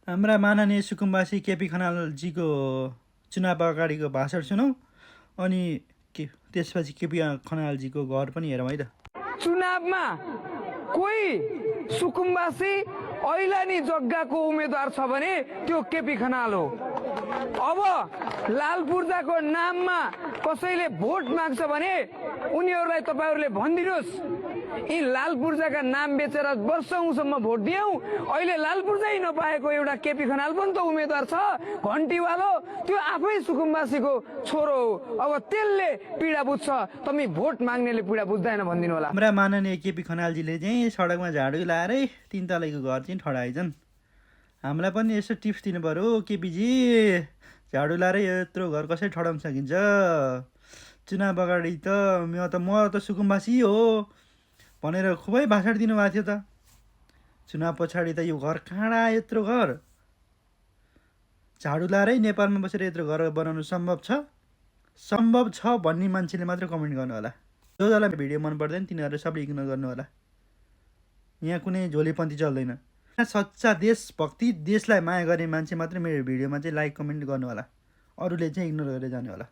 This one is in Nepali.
हाम्रा माननीय सुकुम्बासी केपी खनालजीको चुनाव अगाडिको भाषण सुनौँ अनि त्यसपछि केपी खनालजीको घर पनि हेरौँ है त। चुनावमा कोही सुकुम्बासी ऐलानी जग्गाको उम्मेदवार छ भने त्यो केपी खनाल हो। अब लाल पूर्जाको नाममा कसैले भोट माग्छ भने उनीहरूलाई तपाईहरूले भनिदिनुहोस्, यी लाल पूर्जाका नाम बेचेर वर्षौंसम्म भोट दियौं, अहिले लाल पूर्जै नपाएको एउटा केपी खनाल पनि त उम्मेदवार छ, घन्टीवालो, त्यो आफै सुकुम्बासीको छोरो हो। अब त्यसले पीडा बुझ्छ, तपाईँ भोट माग्नेले पीडा बुझ्दैन भनिदिनु होला। हाम्रा माननीय केपी खनालजीले चाहिँ सडकमा झाडु लाएरै 3 तलाको घर चाहिँ ठडाएछन्। हामीलाई पनि यसो टिप्स दिनु पर्यो केपीजी, झाडु लाएरै यत्रो घर कसरी ठडाउन सकिन्छ? चुनाव अगाडि त म त सुकुम्बासी हो भनेर खुबै भाषण दिनुभएको थियो त। चुनाव पछाडि त यो घर कहाँ यत्रो घर? झाडु लाएरै नेपालमा बसेर यत्रो घर बनाउनु सम्भव छ? सम्भव छ भन्ने मान्छेले मात्र कमेन्ट गर्नु होला। जो जसलाई भिडियो मन पर्दैन तिनीहरू सबले इग्नोर गर्नु होला। यहाँ कुनै झोलीपन्थी चल्दैन। सच्चा देशभक्ति, देशलाई माया गर्ने मान्छे मात्रै मेरो भिडियोमा चाहिँ लाइक कमेन्ट गर्नु होला। अरूले चाहिँ इग्नोर गरेर जानु होला।